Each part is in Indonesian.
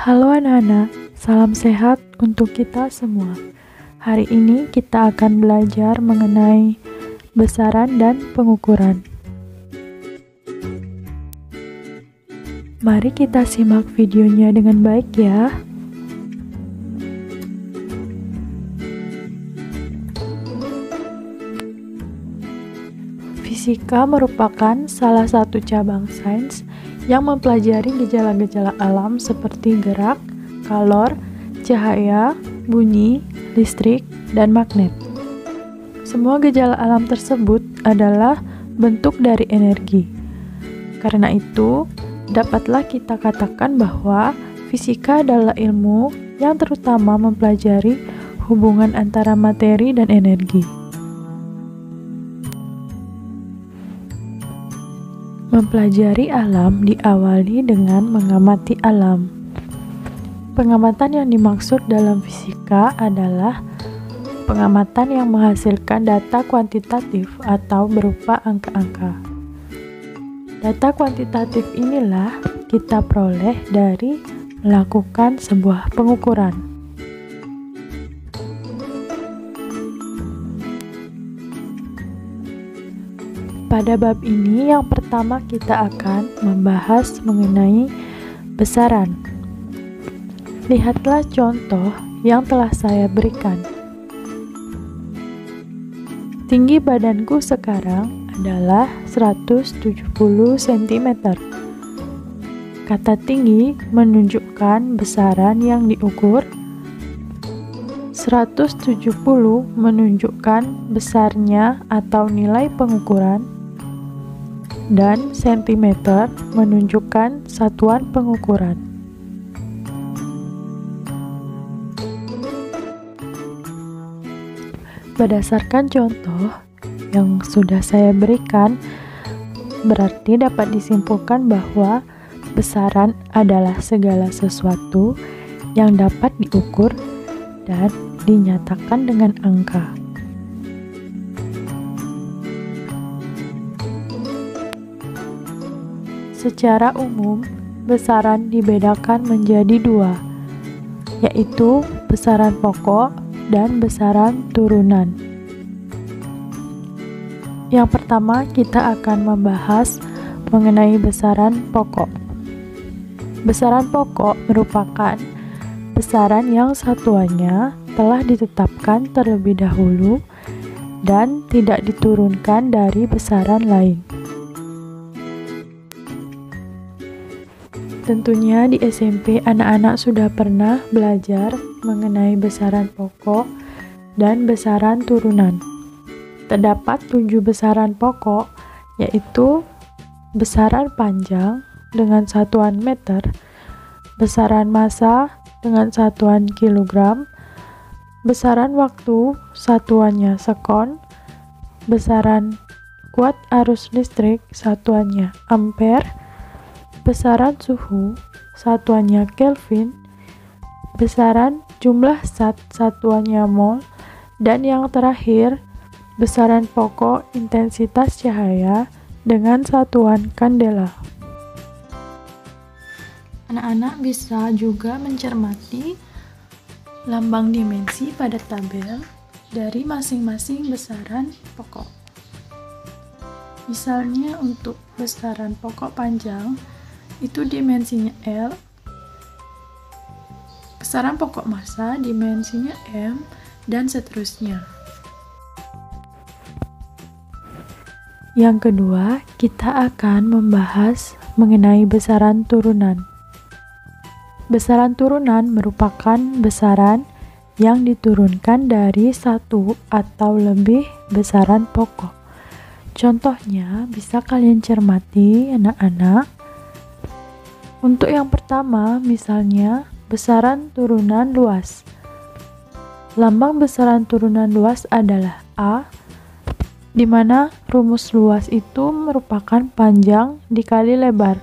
Halo anak-anak, salam sehat untuk kita semua. Hari ini kita akan belajar mengenai besaran dan pengukuran. Mari kita simak videonya dengan baik ya. Fisika merupakan salah satu cabang sains yang mempelajari gejala-gejala alam seperti gerak, kalor, cahaya, bunyi, listrik, dan magnet. Semua gejala alam tersebut adalah bentuk dari energi. Karena itu, dapatlah kita katakan bahwa fisika adalah ilmu yang terutama mempelajari hubungan antara materi dan energi. Mempelajari alam diawali dengan mengamati alam. Pengamatan yang dimaksud dalam fisika adalah pengamatan yang menghasilkan data kuantitatif atau berupa angka-angka. Data kuantitatif inilah kita peroleh dari melakukan sebuah pengukuran. Pada bab ini yang pertama kita akan membahas mengenai besaran. Lihatlah contoh yang telah saya berikan. Tinggi badanku sekarang adalah 170 cm. Kata tinggi menunjukkan besaran yang diukur. 170 menunjukkan besarnya atau nilai pengukuran. Dan sentimeter menunjukkan satuan pengukuran. Berdasarkan contoh yang sudah saya berikan, berarti dapat disimpulkan bahwa besaran adalah segala sesuatu yang dapat diukur dan dinyatakan dengan angka. Secara umum, besaran dibedakan menjadi dua, yaitu besaran pokok dan besaran turunan. Yang pertama, kita akan membahas mengenai besaran pokok. Besaran pokok merupakan besaran yang satuannya telah ditetapkan terlebih dahulu dan tidak diturunkan dari besaran lain. Tentunya di SMP anak-anak sudah pernah belajar mengenai besaran pokok dan besaran turunan. Terdapat 7 besaran pokok, yaitu besaran panjang dengan satuan meter, besaran massa dengan satuan kilogram, besaran waktu satuannya sekon, besaran kuat arus listrik satuannya ampere, besaran suhu satuannya Kelvin, besaran jumlah zat satuannya mol, dan yang terakhir besaran pokok intensitas cahaya dengan satuan kandela. Anak-anak bisa juga mencermati lambang dimensi pada tabel dari masing-masing besaran pokok. Misalnya untuk besaran pokok panjang itu dimensinya L, besaran pokok massa dimensinya M, dan seterusnya. Yang kedua, kita akan membahas mengenai besaran turunan. Besaran turunan merupakan besaran yang diturunkan dari satu atau lebih besaran pokok. Contohnya bisa kalian cermati anak-anak. Untuk yang pertama, misalnya besaran turunan luas. Lambang besaran turunan luas adalah A, di mana rumus luas itu merupakan panjang dikali lebar.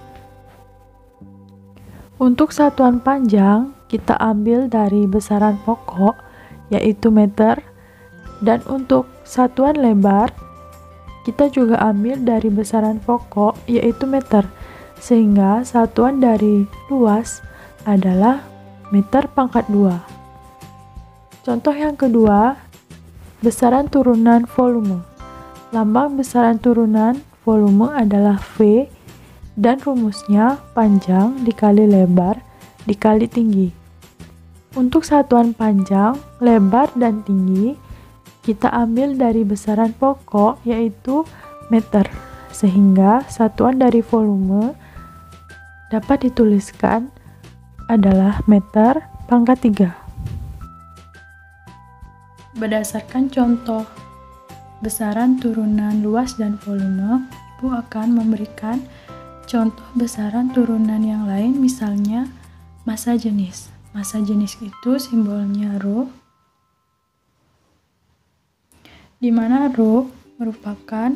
Untuk satuan panjang, kita ambil dari besaran pokok, yaitu meter, dan untuk satuan lebar, kita juga ambil dari besaran pokok, yaitu meter. Sehingga satuan dari luas adalah meter pangkat 2. Contoh yang kedua, besaran turunan volume. Lambang besaran turunan volume adalah V dan rumusnya panjang dikali lebar dikali tinggi. Untuk satuan panjang, lebar, dan tinggi, kita ambil dari besaran pokok yaitu meter, sehingga satuan dari volume dapat dituliskan adalah meter pangkat 3. Berdasarkan contoh besaran turunan luas dan volume, Ibu akan memberikan contoh besaran turunan yang lain, misalnya massa jenis. Massa jenis itu simbolnya Rho, di mana Rho merupakan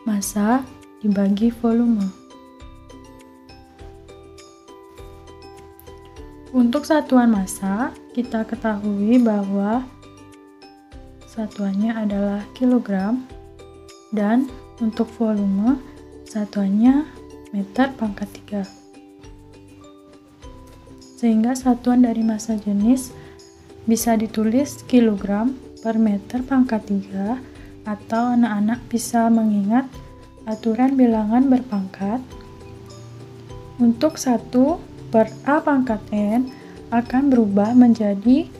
massa dibagi volume. Untuk satuan massa, kita ketahui bahwa satuannya adalah kilogram, dan untuk volume satuannya meter pangkat 3. Sehingga satuan dari massa jenis bisa ditulis kilogram per meter pangkat 3, atau anak-anak bisa mengingat aturan bilangan berpangkat. Untuk 1 per A pangkat N akan berubah menjadi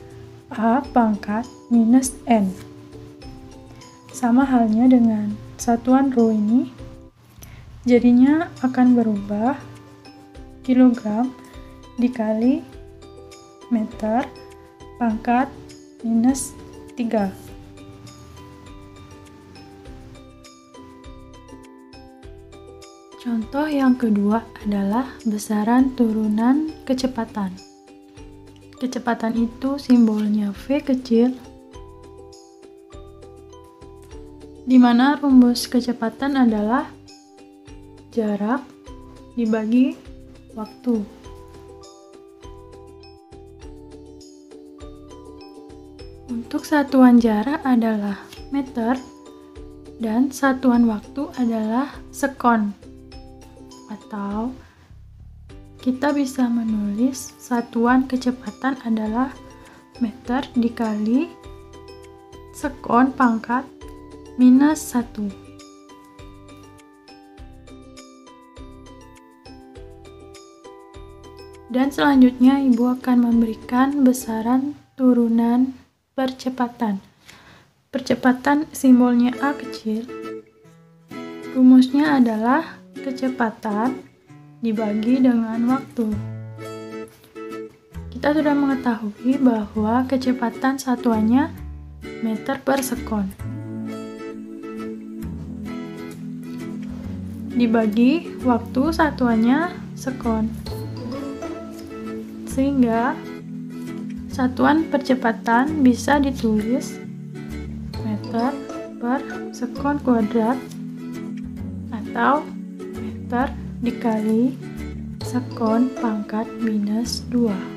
A pangkat minus N. Sama halnya dengan satuan Rho ini, jadinya akan berubah kilogram dikali meter pangkat minus 3. Contoh yang kedua adalah besaran turunan kecepatan. Kecepatan itu simbolnya V kecil, di mana rumus kecepatan adalah jarak dibagi waktu. Untuk satuan jarak adalah meter dan satuan waktu adalah sekon. Atau kita bisa menulis satuan kecepatan adalah meter dikali sekon pangkat minus 1. Dan selanjutnya Ibu akan memberikan besaran turunan percepatan. Percepatan simbolnya A kecil. Rumusnya adalah kecepatan dibagi dengan waktu. Kita sudah mengetahui bahwa kecepatan satuannya meter per sekon. Dibagi waktu satuannya sekon. Sehingga satuan percepatan bisa ditulis meter per sekon kuadrat atau meter dikali sekon pangkat minus 2.